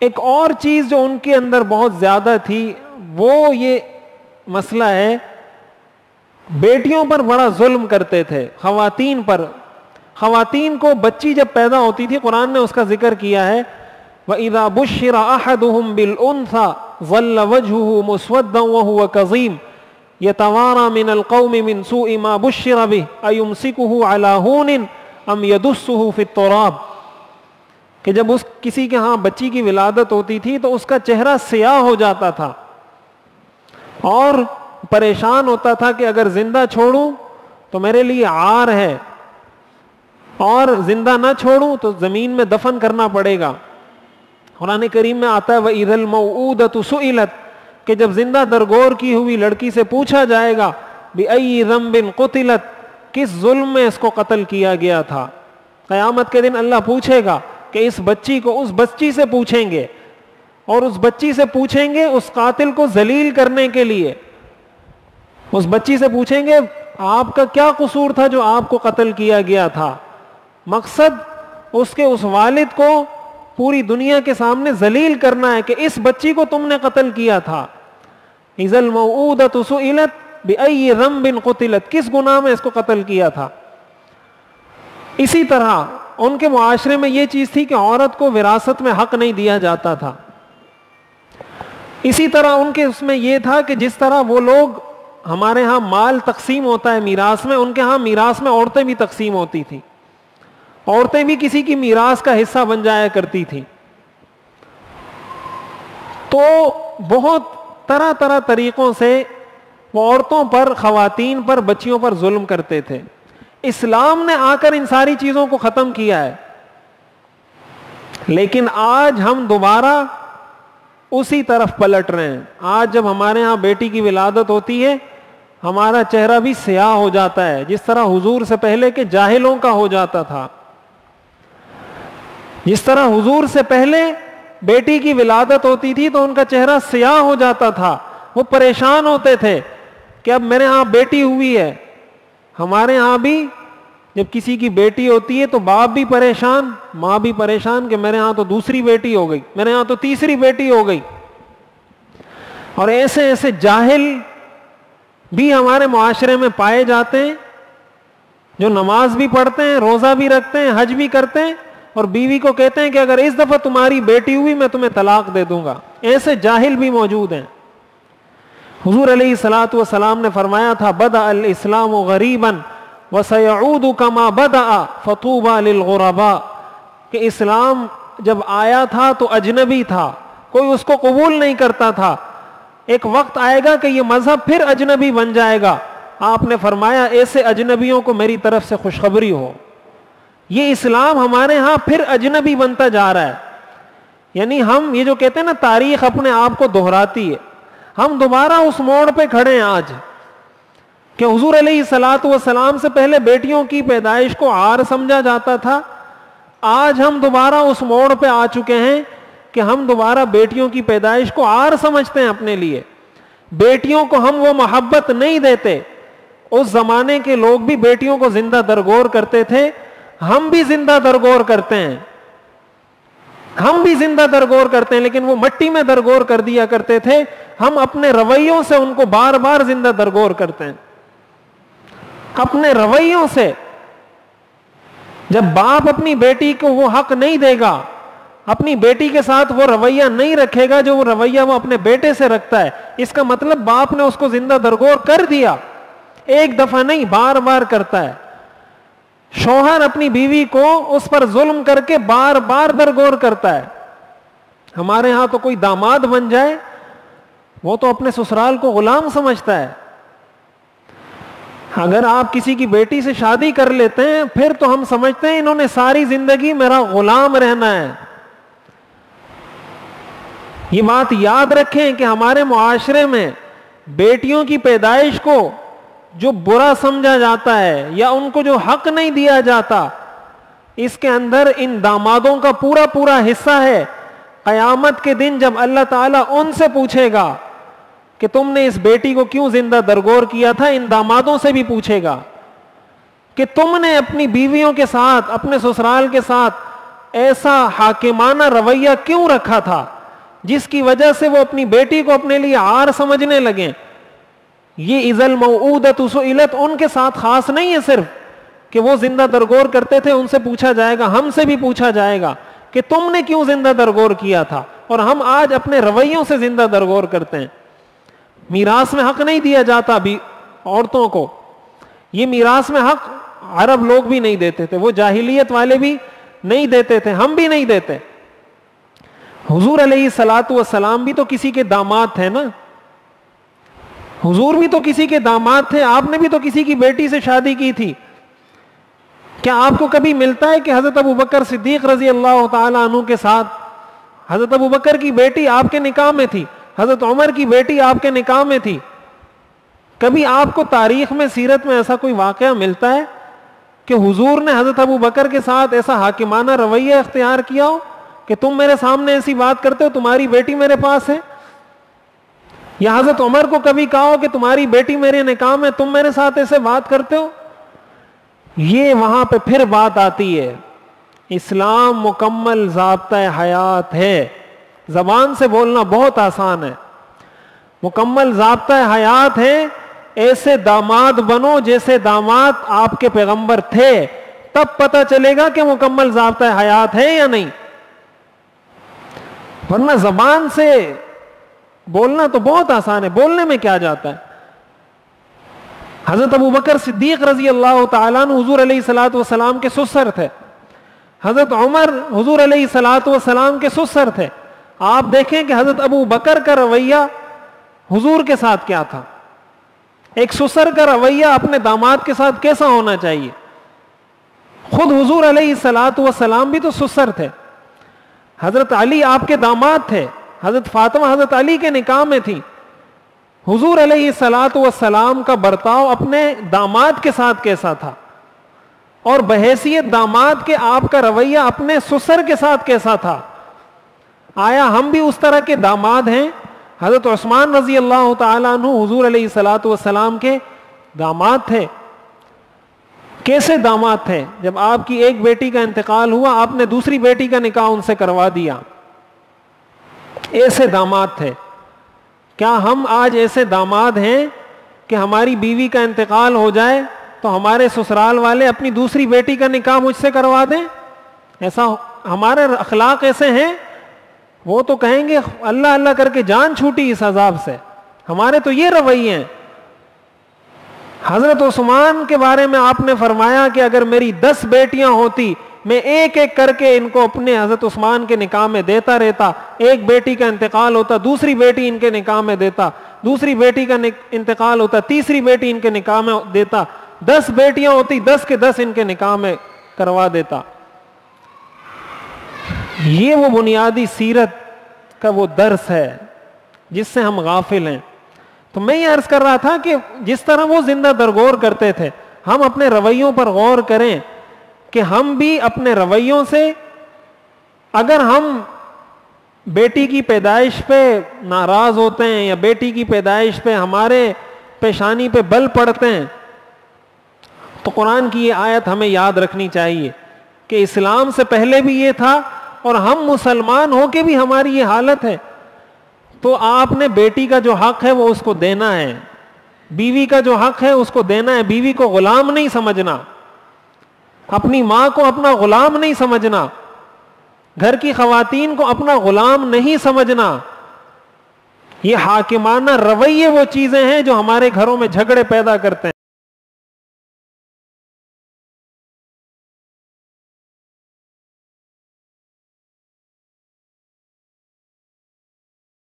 ایک اور چیز جو ان کے اندر بہت زیادہ تھی وہ یہ مسئلہ ہے، بیٹیوں پر بڑا ظلم کرتے تھے، خواتین پر. خواتین کو بچی جب پیدا ہوتی تھی قرآن نے اس کا ذکر کیا ہے، وَإِذَا بُشِّرَ أَحَدُهُمْ بِالْأُنْثَى ظَلَّ وَجْهُهُ مُسْوَدًّا وَهُوَ كَظِيمٌ يَتَوَارَى مِنَ الْقَوْمِ مِنْ سُوءِ مَا بُشِّرَ بِهِ أَيُمْسِكُهُ عَلَى هُونٍ أَمْ يَدُسُّهُ فِي التُّرَابِ، کہ جب اس کسی کے ہاں بچی کی ولادت ہوتی تھی تو اس کا چہرہ سیاہ ہو جاتا تھا اور پریشان ہوتا تھا کہ اگر زندہ چھوڑوں تو میرے لیے عار ہے، اور زندہ نہ چھوڑوں تو زمین میں دفن کرنا پڑے گا. قرآن کریم میں آتا ہے وَإِذَا الْمَوْءُودَةُ سُئِلَتْ، کہ جب زندہ درگور کی ہوئی لڑکی سے پوچھا جائے گا بِأَيِّ ذَنبٍ قُتِلَتْ، کس ظلم میں اس کو قتل کیا گیا تھا. قیامت کے دن اللہ پوچھے گا کہ اس بچی کو اس بچی سے پوچھیں گے، اور اس بچی سے پوچھیں گے اس قاتل کو ذلیل کرنے کے لیے. اس بچی سے پوچھیں گے آپ کا کیا قصور تھا جو آپ کو قتل کیا گیا تھا. مقصد اس کے اس والد کو پوری دنیا کے سامنے ذلیل کرنا ہے کہ اس بچی کو تم نے قتل کیا تھا. اذا الموءودۃ سئلت بأي ذنب قتلت، کس گناہ میں اس کو قتل کیا تھا. اسی طرح ان کے معاشرے میں یہ چیز تھی کہ عورت کو وراثت میں حق نہیں دیا جاتا تھا. اسی طرح ان کے اس میں یہ تھا کہ جس طرح وہ لوگ ہمارے ہاں مال تقسیم ہوتا ہے میراث میں، ان کے ہاں میراث میں عورتیں بھی تقسیم ہوتی تھی. عورتیں بھی کسی کی میراث کا حصہ بن جایا کرتی تھی. تو بہت طرح طرح طریقوں سے وہ عورتوں پر، خواتین پر، بچیوں پر ظلم کرتے تھے. اسلام نے آ کر ان ساری چیزوں کو ختم کیا ہے، لیکن آج ہم دوبارہ اسی طرف پلٹ رہے ہیں. آج جب ہمارے ہاں بیٹی کی ولادت ہوتی ہے ہمارا چہرہ بھی سیاہ ہو جاتا ہے، جس طرح حضور سے پہلے کے جاہلوں کا ہو جاتا تھا. جس طرح حضور سے پہلے بیٹی کی ولادت ہوتی تھی تو ان کا چہرہ سیاہ ہو جاتا تھا، وہ پریشان ہوتے تھے کہ اب میرے ہاں بیٹی ہوئی ہے. ہمارے ہاں بھی جب کسی کی بیٹی ہوتی ہے تو باپ بھی پریشان، ماں بھی پریشان کہ میرے ہاں تو دوسری بیٹی ہو گئی، میرے ہاں تو تیسری بیٹی ہو گئی. اور ایسے ایسے جاہل بھی ہمارے معاشرے میں پائے جاتے ہیں جو نماز بھی پڑھتے ہیں، روزہ بھی رکھتے ہیں، حج بھی کرتے ہیں، اور بیوی کو کہتے ہیں کہ اگر اس دفعہ تمہاری بیٹی ہوئی میں تمہیں طلاق دے دوں گا. ایسے جاہل بھی موجود ہیں. حضور علیہ الصلوۃ والسلام نے فرمایا تھا بدأ الاسلام غریبا وسيعود كما بدأ فطوبى للغرباء، کہ اسلام جب آیا تھا تو اجنبی تھا، کوئی اس کو قبول نہیں کرتا تھا. ایک وقت آئے گا کہ یہ مذہب پھر اجنبی بن جائے گا. آپ نے فرمایا ایسے اجنبیوں کو میری طرف سے خوشخبری ہو. یہ اسلام ہمارے ہاں پھر اجنبی بنتا جا رہا ہے. یعنی ہم یہ جو کہتے ہیں نا تاریخ اپنے آپ کو دہراتی ہے، ہم دوبارہ اس موڑ پہ کھڑے ہیں آج کہ حضور علیہ الصلوۃ والسلام سے پہلے بیٹیوں کی پیدائش کو عار سمجھا جاتا تھا. آج ہم دوبارہ اس موڑ پہ آ چکے ہیں کہ ہم دوبارہ بیٹیوں کی پیدائش کو عار سمجھتے ہیں اپنے لیے. بیٹیوں کو ہم وہ محبت نہیں دیتے. اس زمانے کے لوگ بھی بیٹیوں کو زندہ درگور کرتے تھے، ہم بھی زندہ درگور کرتے ہیں، ہم بھی زندہ درگور کرتے ہیں، لیکن وہ مٹی میں درگور کر دیا کرتے تھے. ہم اپنے رویوں سے ان کو بار بار زندہ درگور کرتے ہیں، اپنے رویوں سے. جب باپ اپنی بیٹی کو وہ حق نہیں دے گا، اپنی بیٹی کے ساتھ وہ رویہ نہیں رکھے گا جو وہ رویہ وہ اپنے بیٹے سے رکھتا ہے، اس کا مطلب باپ نے اس کو زندہ درگور کر دیا. ایک دفعہ نہیں، بار بار کرتا ہے. شوہر اپنی بیوی کو اس پر ظلم کر کے بار بار درگور کرتا ہے. ہمارے ہاں تو کوئی داماد بن جائے وہ تو اپنے سسرال کو غلام سمجھتا ہے. اگر آپ کسی کی بیٹی سے شادی کر لیتے ہیں پھر تو ہم سمجھتے ہیں انہوں نے ساری زندگی میرا غلام رہنا ہے. یہ بات یاد رکھیں کہ ہمارے معاشرے میں بیٹیوں کی پیدائش کو جو برا سمجھا جاتا ہے یا ان کو جو حق نہیں دیا جاتا، اس کے اندر ان دامادوں کا پورا پورا حصہ ہے. قیامت کے دن جب اللہ تعالیٰ ان سے پوچھے گا کہ تم نے اس بیٹی کو کیوں زندہ درگور کیا تھا، ان دامادوں سے بھی پوچھے گا کہ تم نے اپنی بیویوں کے ساتھ، اپنے سسرال کے ساتھ ایسا حاکمانہ رویہ کیوں رکھا تھا جس کی وجہ سے وہ اپنی بیٹی کو اپنے لیے عار سمجھنے لگے. یہ اذا الموعودۃ سئلت ان کے ساتھ خاص نہیں ہے صرف کہ وہ زندہ درگور کرتے تھے, ان سے پوچھا جائے گا, ہم سے بھی پوچھا جائے گا کہ تم نے کیوں زندہ درگور کیا تھا, اور ہم آج اپنے رویوں سے زندہ درگور کرتے ہیں. میراث میں حق نہیں دیا جاتا بھی عورتوں کو, یہ میراث میں حق عرب لوگ بھی نہیں دیتے تھے, وہ جاہلیت والے بھی نہیں دیتے تھے, ہم بھی نہیں دیتے. حضور علیہ الصلوۃ والسلام بھی تو کسی کے داماد تھے نا, حضور بھی تو کسی کے داماد تھے, آپ نے بھی تو کسی کی بیٹی سے شادی کی تھی. کیا آپ کو کبھی ملتا ہے کہ حضرت ابوبکر صدیق رضی اللہ تعالی عنہ کے ساتھ حضرت ابوبکر کی بیٹی آپ کے نکاح میں تھی, حضرت عمر کی بیٹی آپ کے نکاح میں تھی؟ کبھی آپ کو تاریخ میں, سیرت میں ایسا کوئی واقعہ ملتا ہے کہ حضور نے حضرت ابوبکر کے ساتھ ایسا حاکمانہ رویہ اختیار کیا ہو کہ تم میرے سامنے ایسی بات کرتے ہو, تمہاری بیٹی میرے پاس ہے؟ یا حضرت عمر کو کبھی کہا ہو کہ تمہاری بیٹی میرے نکاح میں, تم میرے ساتھ ایسے بات کرتے ہو؟ یہ وہاں پہ پھر بات آتی ہے, اسلام مکمل ضابطہ حیات ہے. زبان سے بولنا بہت آسان ہے, مکمل ضابطہ حیات ہے. ایسے داماد بنو جیسے داماد آپ کے پیغمبر تھے, تب پتہ چلے گا کہ مکمل ضابطہ حیات ہے یا نہیں. ورنہ زبان سے بولنا تو بہت آسان ہے, بولنے میں کیا جاتا ہے. حضرت ابوبکر صدیق رضی اللہ تعالیٰ عنہ حضور علیہ الصلوۃ والسلام کے سسر تھے, حضرت عمر حضور علیہ الصلوۃ والسلام کے سسر تھے. آپ دیکھیں کہ حضرت ابو بکر کا رویہ حضور کے ساتھ کیا تھا, ایک سسر کا رویہ اپنے داماد کے ساتھ کیسا ہونا چاہیے. خود حضور علیہ الصلوۃ والسلام بھی تو سسر تھے, حضرت علی آپ کے داماد تھے, حضرت فاطمہ حضرت علی کے نکاح میں تھی. حضور علیہ الصلوۃ والسلام کا برتاؤ اپنے داماد کے ساتھ کیسا تھا, اور بحیثیت داماد کے آپ کا رویہ اپنے سسر کے ساتھ کیسا تھا. آیا ہم بھی اس طرح کے داماد ہیں؟ حضرت عثمان رضی اللہ تعالیٰ عنہ حضور علیہ الصلوۃ والسلام کے داماد تھے. کیسے داماد تھے؟ جب آپ کی ایک بیٹی کا انتقال ہوا, آپ نے دوسری بیٹی کا نکاح ان سے کروا دیا. ایسے داماد تھے. کیا ہم آج ایسے داماد ہیں کہ ہماری بیوی کا انتقال ہو جائے تو ہمارے سسرال والے اپنی دوسری بیٹی کا نکاح مجھ سے کروا دیں؟ ایسا ہمارے اخلاق ایسے ہیں, وہ تو کہیں گے اللہ اللہ کر کے جان چھوٹی اس عذاب سے. ہمارے تو یہ رویے ہیں. حضرت عثمان کے بارے میں آپ نے فرمایا کہ اگر میری 10 بیٹیاں ہوتی, میں ایک ایک کر کے ان کو اپنے حضرت عثمان کے نکاح میں دیتا رہتا. ایک بیٹی کا انتقال ہوتا, دوسری بیٹی ان کے نکاح میں دیتا, دوسری بیٹی کا انتقال ہوتا, تیسری بیٹی ان کے نکاح میں دیتا. 10 بیٹیاں ہوتی, 10 کے 10 ان کے نکاح میں کروا دیتا. یہ وہ بنیادی سیرت کا وہ درس ہے جس سے ہم غافل ہیں. تو میں یہ عرض کر رہا تھا کہ جس طرح وہ زندہ درگور کرتے تھے, ہم اپنے رویوں پر غور کریں کہ ہم بھی اپنے رویوں سے, اگر ہم بیٹی کی پیدائش پہ ناراض ہوتے ہیں یا بیٹی کی پیدائش پہ ہمارے پیشانی پہ بل پڑتے ہیں, تو قرآن کی یہ آیت ہمیں یاد رکھنی چاہیے کہ اسلام سے پہلے بھی یہ تھا اور ہم مسلمان ہو کے بھی ہماری یہ حالت ہے. تو آپ نے بیٹی کا جو حق ہے وہ اس کو دینا ہے, بیوی کا جو حق ہے اس کو دینا ہے. بیوی کو غلام نہیں سمجھنا, اپنی ماں کو اپنا غلام نہیں سمجھنا, گھر کی خواتین کو اپنا غلام نہیں سمجھنا. یہ حاکمانہ رویے وہ چیزیں ہیں جو ہمارے گھروں میں جھگڑے پیدا کرتے ہیں.